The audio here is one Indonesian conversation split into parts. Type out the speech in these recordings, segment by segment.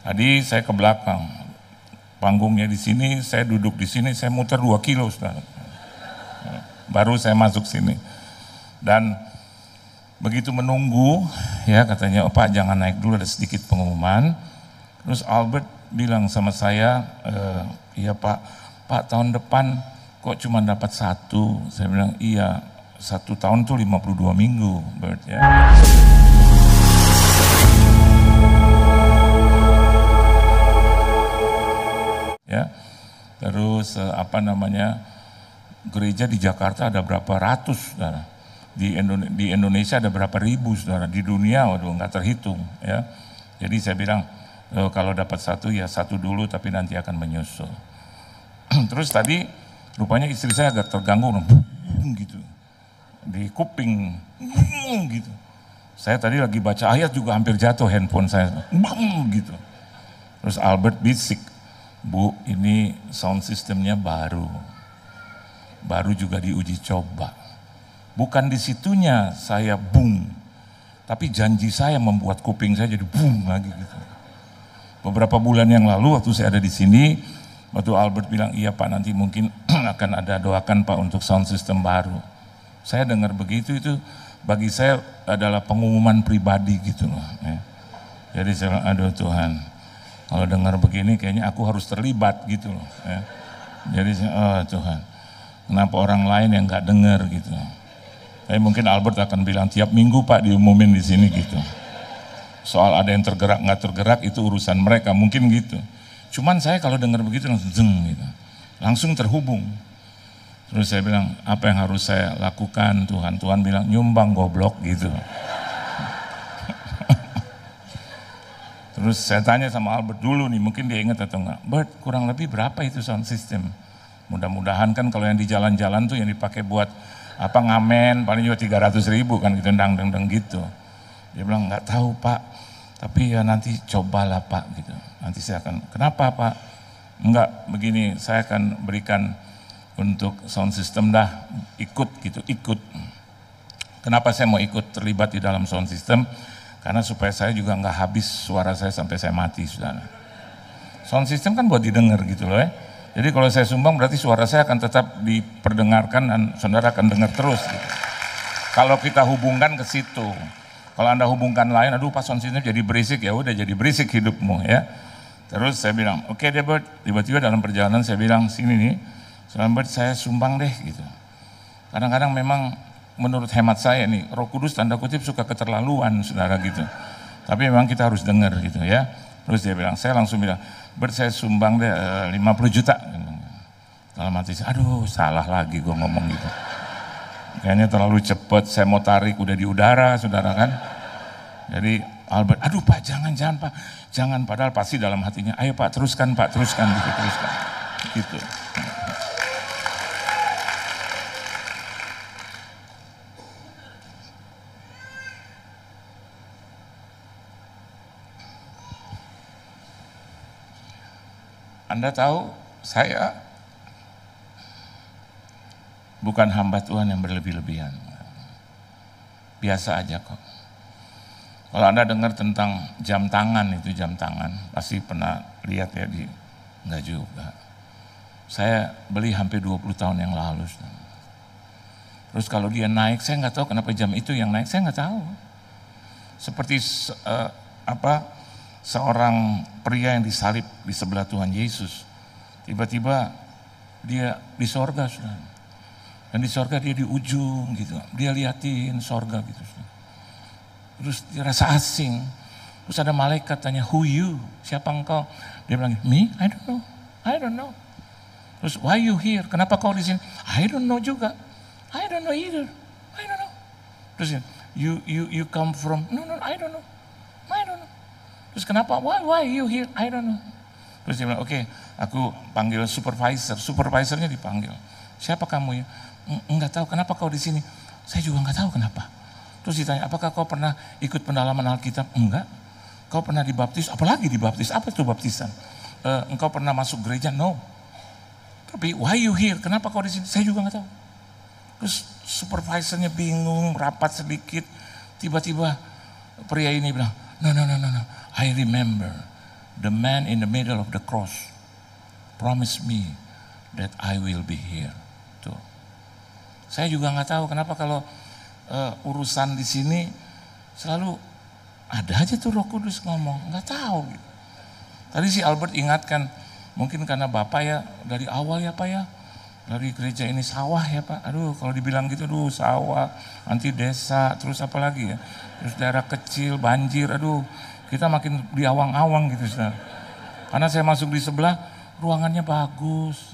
Tadi saya ke belakang, panggungnya di sini, saya duduk di sini, saya muter 2 kilo, saudara. Baru saya masuk sini. Dan begitu menunggu, ya katanya, oh Pak jangan naik dulu, ada sedikit pengumuman. Terus Albert bilang sama saya, iya Pak tahun depan kok cuma dapat 1. Saya bilang iya, 1 tahun tuh 52 minggu, Bert, ya. Ya, terus gereja di Jakarta ada berapa ratus, saudara. Di Indonesia ada berapa ribu, saudara. Di dunia, waduh nggak terhitung, ya. Jadi saya bilang kalau dapat 1 ya 1 dulu, tapi nanti akan menyusul. Terus tadi rupanya istri saya agak terganggu, gitu, di kuping, gitu. Saya tadi lagi baca ayat juga hampir jatuh handphone saya, gitu. Terus Albert bisik, Bu, ini sound systemnya baru juga diuji coba. Bukan di situnya saya bung, tapi janji saya membuat kuping saya jadi bung lagi gitu. Beberapa bulan yang lalu waktu saya ada di sini, waktu Albert bilang, iya Pak nanti mungkin akan ada, doakan Pak untuk sound system baru. Saya dengar begitu, itu bagi saya adalah pengumuman pribadi gitu loh. Ya. Jadi saya bilang, aduh Tuhan, kalau dengar begini kayaknya aku harus terlibat gitu loh. Ya. Jadi oh Tuhan, kenapa orang lain yang nggak dengar gitu. Tapi mungkin Albert akan bilang tiap minggu Pak diumumin di sini gitu. Soal ada yang tergerak nggak tergerak itu urusan mereka, mungkin gitu. Cuman saya kalau dengar begitu langsung zeng gitu, langsung terhubung. Terus saya bilang apa yang harus saya lakukan Tuhan? Tuhan bilang nyumbang goblok gitu. Terus saya tanya sama Albert dulu nih, mungkin dia ingat atau enggak. Bert, kurang lebih berapa itu sound system? Mudah-mudahan kan kalau yang di jalan-jalan tuh yang dipakai buat apa ngamen, paling juga 300.000 kan gitu, dang-dang gitu. Dia bilang nggak tahu Pak, tapi ya nanti cobalah Pak gitu. Nanti saya akan, kenapa Pak? Enggak, begini, saya akan berikan untuk sound system dah, ikut gitu, ikut. Kenapa saya mau ikut terlibat di dalam sound system? Karena supaya saya juga nggak habis suara saya sampai saya mati, saudara. Sound system kan buat didengar gitu loh ya. Jadi kalau saya sumbang berarti suara saya akan tetap diperdengarkan dan saudara akan dengar terus. Gitu. Kalau kita hubungkan ke situ, kalau Anda hubungkan lain, aduh pas sound system jadi berisik, ya udah jadi berisik hidupmu ya. Terus saya bilang, oke deh Bert, tiba-tiba dalam perjalanan saya bilang, sini nih, Bert saya sumbang deh gitu. Kadang-kadang memang menurut hemat saya nih, Roh Kudus tanda kutip suka keterlaluan saudara gitu. Tapi memang kita harus dengar gitu ya. Terus dia bilang, saya langsung bilang, Bert saya sumbang deh 50 juta. Dalam hati saya, aduh salah lagi gue ngomong gitu. Kayaknya terlalu cepat, saya mau tarik udah di udara saudara kan. Jadi Albert, aduh Pak jangan Pak. Jangan, padahal pasti dalam hatinya, ayo Pak teruskan gitu, teruskan. Gitu. Anda tahu, saya bukan hamba Tuhan yang berlebih-lebihan. Biasa aja kok. Kalau Anda dengar tentang jam tangan, pasti pernah lihat ya enggak juga. Saya beli hampir 20 tahun yang lalu. Terus kalau dia naik, saya nggak tahu kenapa jam itu yang naik, saya nggak tahu. Seperti seorang pria yang disalib di sebelah Tuhan Yesus, tiba-tiba dia di sorga, saudara. Dan di sorga dia di ujung gitu, dia liatin sorga gitu, saudara. Terus dia rasa asing, terus ada malaikat tanya, who you, siapa engkau? Dia bilang, me, I don't know. Terus why you here, kenapa kau di sini? I don't know juga, I don't know either, I don't know. Terus you come from, no, I don't know. Terus kenapa? Why you here? I don't know. Terus dia bilang, oke, aku panggil supervisornya dipanggil. Siapa kamu ya? Enggak tahu, kenapa kau di sini? Saya juga enggak tahu kenapa. Terus ditanya, apakah kau pernah ikut pendalaman Alkitab? Enggak. Kau pernah dibaptis? Apalagi dibaptis? Apa itu baptisan? Engkau pernah masuk gereja? No. Tapi why you here? Kenapa kau di sini? Saya juga enggak tahu. Terus supervisornya bingung, rapat sedikit. Tiba-tiba pria ini bilang, no. I remember. the man in the middle of the cross promise me that I will be here. Tuh. Saya juga nggak tahu kenapa kalau urusan di sini selalu ada aja tuh Roh Kudus ngomong, nggak tahu. Gitu. Tadi si Albert ingatkan, mungkin karena Bapak ya dari awal ya Pak ya, dari gereja ini sawah ya Pak, aduh kalau dibilang gitu, aduh sawah, nanti desa, terus apa lagi ya, terus daerah kecil, banjir, aduh kita makin diawang-awang gitu saudara. Karena saya masuk di sebelah, ruangannya bagus,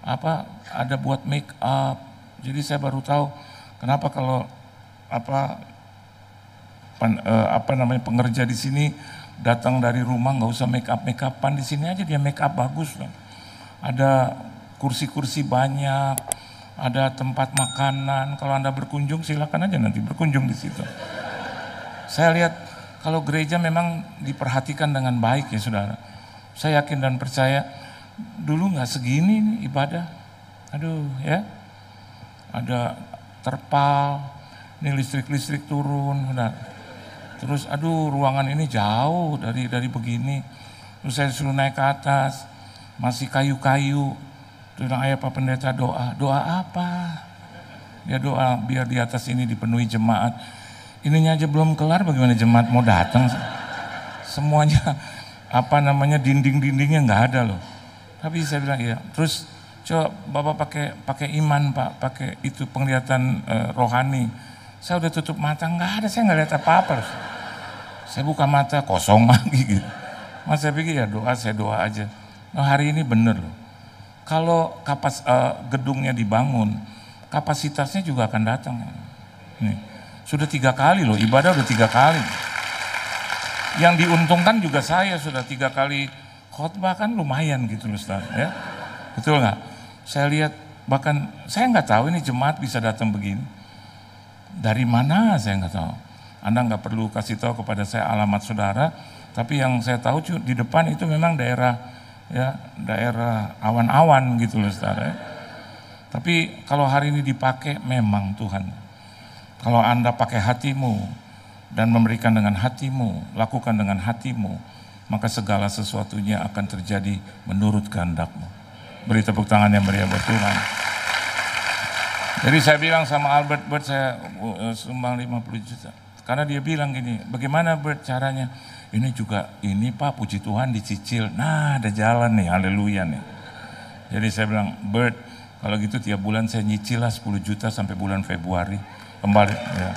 apa ada buat make up, jadi saya baru tahu kenapa kalau apa namanya pengerja di sini datang dari rumah nggak usah make upan di sini aja dia make up bagus kan. Ada kursi-kursi banyak, ada tempat makanan. Kalau Anda berkunjung silakan aja nanti berkunjung di situ. Saya lihat kalau gereja memang diperhatikan dengan baik ya saudara. Saya yakin dan percaya dulu nggak segini nih ibadah. Aduh ya, ada terpal, ini listrik turun, benar. Terus aduh ruangan ini jauh dari begini. Terus saya suruh naik ke atas, masih kayu-kayu. Terus bilang, ayo Pak Pendeta doa. Doa apa? Dia doa biar di atas ini dipenuhi jemaat. Ininya aja belum kelar, bagaimana jemaat mau datang? Semuanya dinding-dindingnya nggak ada loh. Tapi saya bilang iya. Terus coba Bapak pakai iman Pak, pakai itu penglihatan rohani. Saya udah tutup mata, nggak ada, saya nggak lihat apa-apa. Saya buka mata, kosong lagi gitu. Mas saya pikir ya saya doa aja. Nah, hari ini bener loh. Kalau gedungnya dibangun, kapasitasnya juga akan datang. Nih, sudah 3 kali loh, ibadah udah 3 kali. Yang diuntungkan juga saya sudah 3 kali khotbah kan lumayan gitu loh Ustaz. Ya. Betul nggak? Saya lihat bahkan saya nggak tahu ini jemaat bisa datang begini. Dari mana saya nggak tahu. Anda nggak perlu kasih tahu kepada saya alamat saudara, tapi yang saya tahu di depan itu memang daerah awan-awan gitu loh saudara. Tapi kalau hari ini dipakai memang Tuhan. Kalau Anda pakai hatimu dan memberikan dengan hatimu, lakukan dengan hatimu, maka segala sesuatunya akan terjadi menurut kehendakmu. Beri tepuk tangan yang meriah buat Tuhan. Jadi saya bilang sama Albert, Bert saya sumbang 50 juta. Karena dia bilang gini, bagaimana Bert caranya? Ini Pak puji Tuhan dicicil. Nah ada jalan nih, haleluya nih. Jadi saya bilang, Bert kalau gitu tiap bulan saya nyicil lah 10 juta sampai bulan Februari. Kembali. Ya.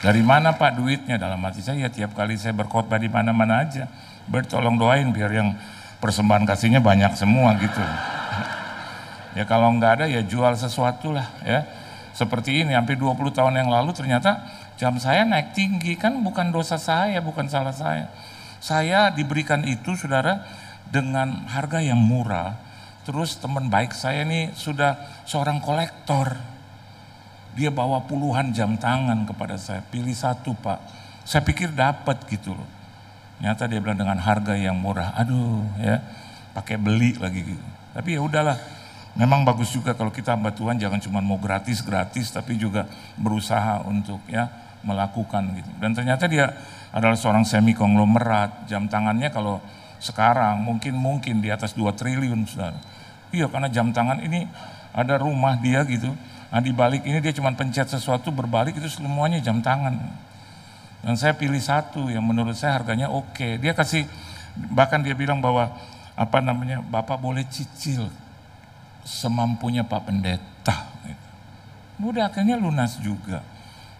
Dari mana Pak duitnya? Dalam hati saya tiap kali saya berkhotbah di mana-mana aja. Bert tolong doain biar yang persembahan kasihnya banyak semua gitu. Ya kalau nggak ada ya jual sesuatu lah ya. Seperti ini hampir 20 tahun yang lalu ternyata jam saya naik tinggi, kan bukan dosa saya, bukan salah saya. Saya diberikan itu saudara dengan harga yang murah. Terus teman baik saya ini sudah seorang kolektor. Dia bawa puluhan jam tangan kepada saya, pilih satu Pak. Saya pikir dapat gitu loh. Ternyata dia bilang dengan harga yang murah. Aduh ya, pakai beli lagi gitu. Tapi ya udahlah. Memang bagus juga kalau kita hamba Tuhan jangan cuma mau gratis, tapi juga berusaha untuk ya melakukan gitu. Dan ternyata dia adalah seorang semi konglomerat, jam tangannya kalau sekarang mungkin di atas 2 triliun saudara. Iya karena jam tangan ini ada rumah dia gitu, nah di balik ini dia cuma pencet sesuatu berbalik itu semuanya jam tangan. Dan saya pilih satu yang menurut saya harganya oke. Dia kasih, bahkan dia bilang bahwa Bapak boleh cicil semampunya Pak Pendeta. Udah akhirnya lunas juga.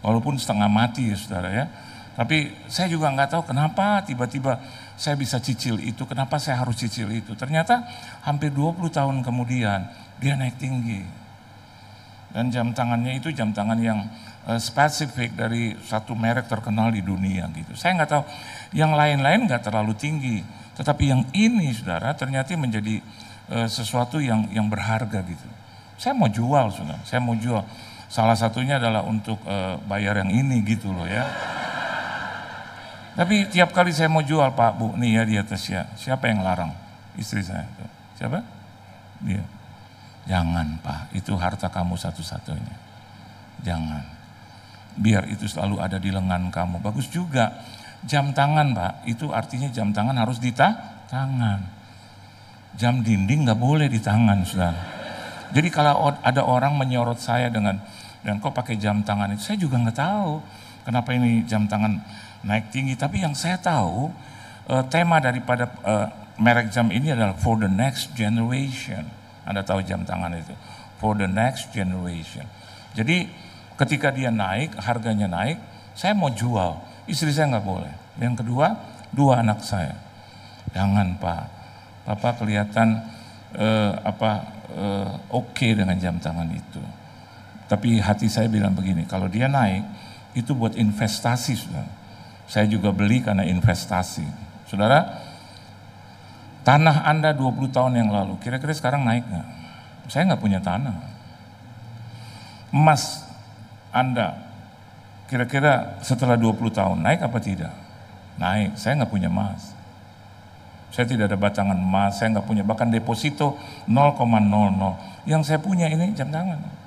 Walaupun setengah mati ya saudara ya. Tapi saya juga nggak tahu kenapa tiba-tiba saya bisa cicil itu, kenapa saya harus cicil itu. Ternyata hampir 20 tahun kemudian dia naik tinggi. Dan jam tangannya itu jam tangan yang spesifik dari satu merek terkenal di dunia gitu. Saya nggak tahu, yang lain-lain nggak terlalu tinggi. Tetapi yang ini saudara ternyata menjadi sesuatu yang berharga gitu. Saya mau jual saudara, saya mau jual. Salah satunya adalah untuk bayar yang ini gitu loh ya. Tapi tiap kali saya mau jual Pak Bu, nih ya di atas ya, siapa yang larang? Istri saya. Siapa? Dia. Jangan Pak, itu harta kamu satu-satunya. Jangan. Biar itu selalu ada di lengan kamu. Bagus juga. Jam tangan Pak, itu artinya jam tangan harus di tangan. Jam dinding nggak boleh di tangan, saudara. Jadi kalau ada orang menyorot saya dengan dan kok pakai jam tangan itu, saya juga nggak tahu kenapa ini jam tangan naik tinggi. Tapi yang saya tahu tema daripada merek jam ini adalah for the next generation. Anda tahu jam tangan itu, for the next generation. Jadi ketika dia naik, harganya naik, saya mau jual, istri saya nggak boleh. Yang kedua, 2 anak saya, jangan Pak, Papa kelihatan oke dengan jam tangan itu. Tapi hati saya bilang begini, kalau dia naik, itu buat investasi, saudara. Saya juga beli karena investasi. Saudara, tanah Anda 20 tahun yang lalu, kira-kira sekarang naik nggak? Saya nggak punya tanah. Emas Anda, kira-kira setelah 20 tahun naik apa tidak? Naik, saya nggak punya emas. Saya tidak ada batangan emas, saya nggak punya, bahkan deposito 0,00. Yang saya punya ini jam tangan.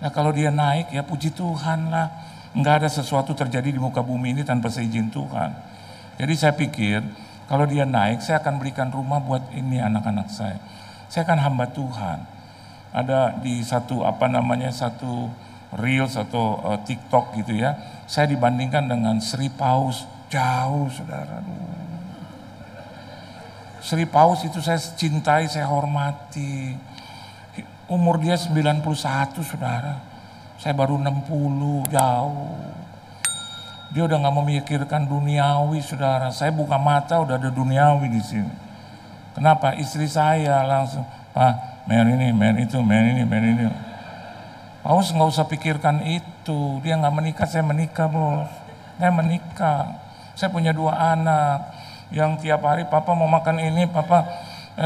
Nah kalau dia naik, ya puji Tuhan lah. Nggak ada sesuatu terjadi di muka bumi ini tanpa seizin Tuhan. Jadi saya pikir, kalau dia naik, saya akan berikan rumah buat ini anak-anak saya. Saya akan hamba Tuhan. Ada di satu satu Reels atau TikTok gitu ya. Saya dibandingkan dengan Sri Paus, jauh saudara. Sri Paus itu saya cintai, saya hormati. Umur dia 91 saudara. Saya baru 60, jauh. Dia udah gak memikirkan duniawi saudara. Saya buka mata udah ada duniawi di sini. Kenapa? Istri saya langsung, Pak, main ini, main itu, main ini, main ini. Paus nggak usah pikirkan itu. Dia nggak menikah, saya menikah bos. Saya menikah. Saya punya 2 anak. Yang tiap hari Papa mau makan ini, Papa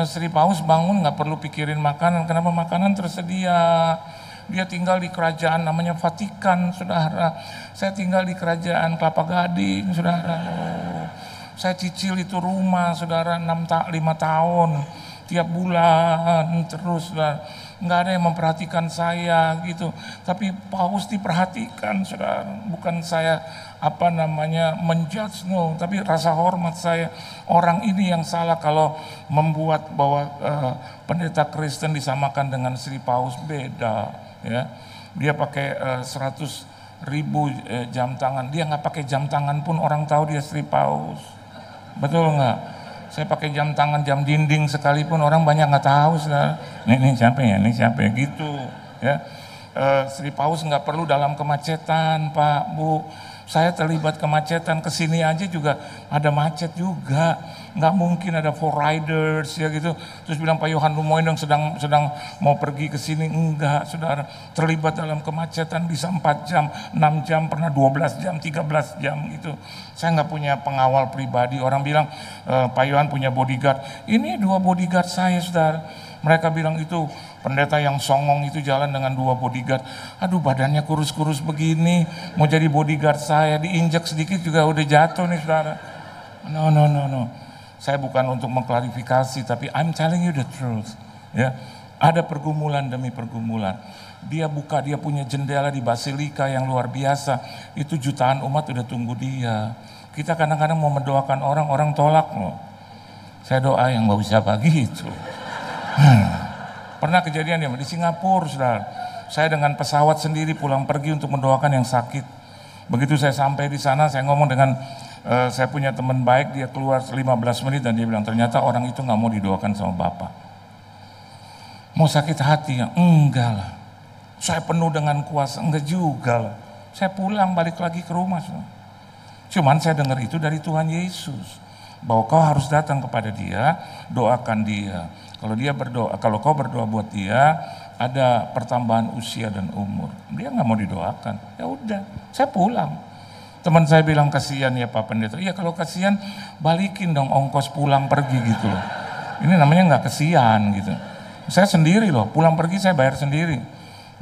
Sri Paus bangun nggak perlu pikirin makanan. Kenapa? Makanan tersedia. Dia tinggal di kerajaan namanya Vatikan, saudara. Saya tinggal di kerajaan Kelapa Gading, saudara. Saya cicil itu rumah, saudara, 5 tahun. Tiap bulan terus, saudara. Nggak ada yang memperhatikan saya gitu. Tapi Paus diperhatikan, saudara. Bukan saya menjudge, no. Tapi rasa hormat saya. Orang ini yang salah kalau membuat bahwa pendeta Kristen disamakan dengan Sri Paus, beda. Ya, dia pakai 100.000 jam tangan. Dia nggak pakai jam tangan pun orang tahu dia Sri Paus. Betul nggak? Saya pakai jam tangan, jam dinding sekalipun orang banyak nggak tahu. Saudara. Ini siapa ya? Ini siapa ya? Gitu. Ya. Sri Paus nggak perlu dalam kemacetan, Pak, Bu. Saya terlibat kemacetan, kesini aja juga ada macet juga. Nggak mungkin ada 4 riders ya gitu. Terus bilang Pak Yohan Lumoindong sedang mau pergi ke sini. Enggak, saudara. Terlibat dalam kemacetan bisa 4 jam, 6 jam, pernah 12 jam, 13 jam gitu. Saya nggak punya pengawal pribadi. Orang bilang Pak Yohan punya bodyguard. Ini 2 bodyguard saya, saudara. Mereka bilang itu pendeta yang songong itu jalan dengan 2 bodyguard. Aduh, badannya kurus-kurus begini, mau jadi bodyguard saya, diinjak sedikit juga udah jatuh nih saudara. No. Saya bukan untuk mengklarifikasi, tapi I'm telling you the truth. Ya, ada pergumulan demi pergumulan. Dia punya jendela di Basilika yang luar biasa. Itu jutaan umat udah tunggu dia. Kita kadang-kadang mau mendoakan orang tolak loh. Saya doa yang gak bisa begitu. Pernah kejadian ya di Singapura, saudara. Saya dengan pesawat sendiri pulang pergi untuk mendoakan yang sakit. Begitu saya sampai di sana, saya ngomong dengan saya punya teman baik, dia keluar 15 menit dan dia bilang ternyata orang itu nggak mau didoakan sama Bapak. Mau sakit hati ya? Enggak lah. Saya penuh dengan kuasa, enggak juga lah. Saya pulang balik lagi ke rumah. Saudara. Cuman saya dengar itu dari Tuhan Yesus. Bahwa kau harus datang kepada dia, doakan dia. Kalau kau berdoa buat dia, ada pertambahan usia dan umur. Dia nggak mau didoakan. Ya udah, saya pulang. Teman saya bilang kasihan ya Pak Pendeta. Iya kalau kasihan balikin dong ongkos pulang pergi gitu loh. Ini namanya nggak kasihan gitu. Saya sendiri loh, pulang pergi saya bayar sendiri.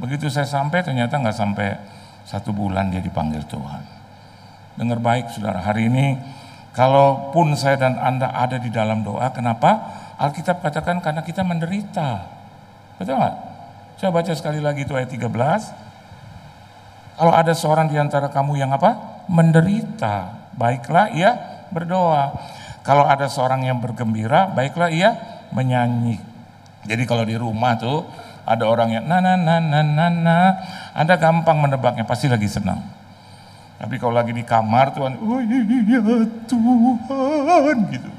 Begitu saya sampai ternyata nggak sampai 1 bulan dia dipanggil Tuhan. Dengar baik saudara, hari ini kalaupun saya dan Anda ada di dalam doa, kenapa? Alkitab katakan karena kita menderita. Betul nggak? Saya baca sekali lagi itu ayat 13. Kalau ada seorang di antara kamu yang menderita. baiklah ia berdoa. Kalau ada seorang yang bergembira, baiklah ia menyanyi. Jadi kalau di rumah tuh ada orang yang Anda gampang menebaknya, pasti lagi senang. Tapi kalau lagi di kamar tuh, oh iya Tuhan gitu.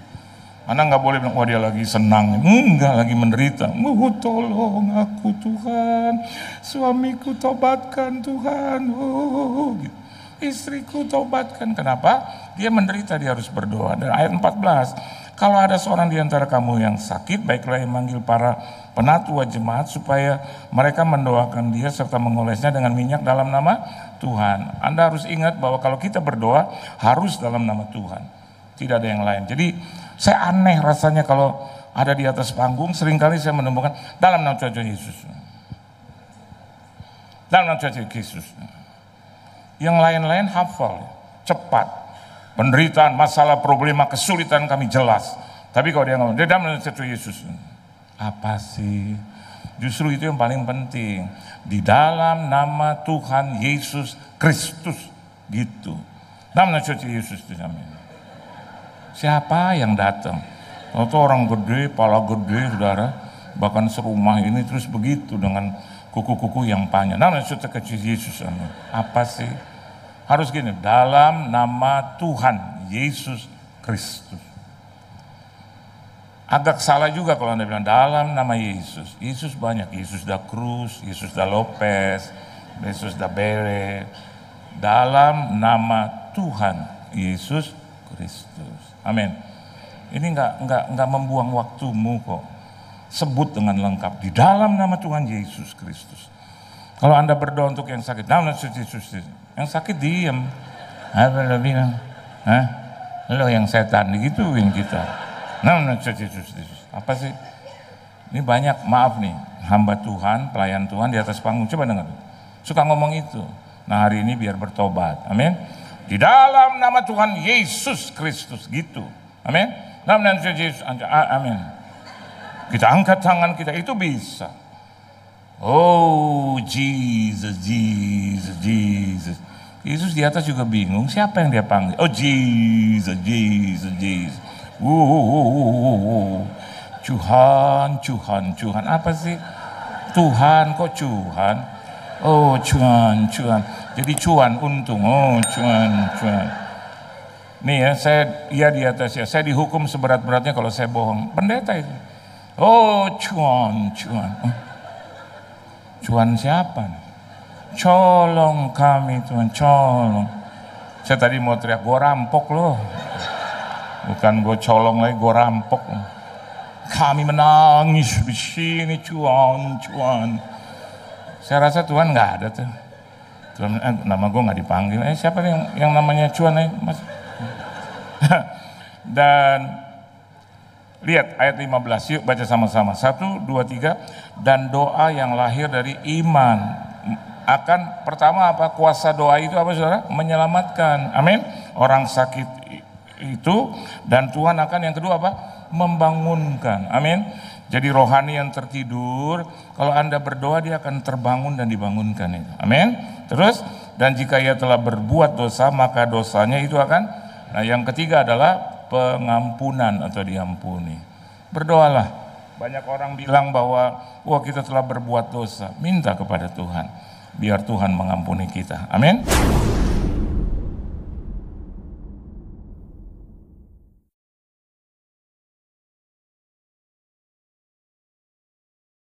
Anda nggak boleh bilang, wah dia lagi senang, enggak, lagi menderita. Oh tolong aku Tuhan, suamiku tobatkan Tuhan, oh gitu. Istriku tobatkan. Kenapa? Dia menderita, dia harus berdoa. Dan ayat 14, kalau ada seorang di antara kamu yang sakit, baiklah yang manggil para penatua jemaat supaya mereka mendoakan dia serta mengolesnya dengan minyak dalam nama Tuhan. Anda harus ingat bahwa kalau kita berdoa harus dalam nama Tuhan, tidak ada yang lain. Jadi saya aneh rasanya kalau ada di atas panggung, seringkali saya menemukan dalam nama Tuhan Yesus, dalam nama Tuhan Yesus. Yang lain-lain hafal, cepat, penderitaan, masalah, problema, kesulitan kami jelas. Tapi kalau dia ngomong, dia dalam nama Tuhan Yesus. Apa sih? Justru itu yang paling penting. Di dalam nama Tuhan Yesus Kristus, gitu. Dalam nama Tuhan Yesus itu namanya. Siapa yang datang? Itu orang gede, pala gede, saudara. Bahkan serumah ini terus begitu dengan kuku-kuku yang panjang. Nama Tuhan Yesus. Apa sih? Harus gini, dalam nama Tuhan Yesus Kristus. Agak salah juga kalau Anda bilang dalam nama Yesus. Yesus banyak, Yesus da Cruz, Yesus da Lopez, Yesus da Bere. Dalam nama Tuhan Yesus Kristus. Amin. Ini enggak membuang waktumu kok. Sebut dengan lengkap di dalam nama Tuhan Yesus Kristus. Kalau Anda berdoa untuk yang sakit, dalam nama Yesus, yang sakit diam. Apa lo bilang? Hah? Lo yang setan, digituin kita. Dalam nama Yesus. Apa sih? Ini banyak, maaf nih, hamba Tuhan, pelayan Tuhan di atas panggung. Coba dengar. Suka ngomong itu. Nah hari ini biar bertobat. Amin. Di dalam nama Tuhan Yesus Kristus, gitu. Amin. Dalam nama Yesus. Amin. Kita angkat tangan kita, itu bisa. Oh Jesus, Jesus, Jesus. Yesus di atas juga bingung, siapa yang dia panggil? Oh Jesus, Jesus, Jesus. Tuhan, Tuhan, Tuhan. Apa sih? Tuhan, kok Tuhan? Oh Tuhan, Tuhan. Jadi cuan, untung. Oh Tuhan, Tuhan. Nih ya, saya di atas ya. Saya dihukum seberat-beratnya kalau saya bohong. Pendeta itu. Oh cuan, cuan. Cuan siapa? Colong kami Tuhan, colong. Saya tadi mau teriak, gue rampok loh. Bukan gue colong lagi, gue rampok. Kami menangis di sini, cuan, cuan. Saya rasa Tuhan nggak ada tuh. Tuhan, nama gue nggak dipanggil. Siapa yang namanya cuan? Mas? Dan lihat ayat 15, yuk baca sama-sama. 1, 2, 3. Dan doa yang lahir dari iman akan, pertama apa? Kuasa doa itu apa saudara? Menyelamatkan. Amin. Orang sakit itu, dan Tuhan akan yang kedua apa? Membangunkan. Amin. Jadi rohani yang tertidur, kalau Anda berdoa dia akan terbangun dan dibangunkan itu. Amin. Terus, dan jika ia telah berbuat dosa, maka dosanya itu akan. Nah yang ketiga adalah pengampunan atau diampuni. Berdoalah. Banyak orang bilang bahwa wah kita telah berbuat dosa. Minta kepada Tuhan biar Tuhan mengampuni kita. Amin.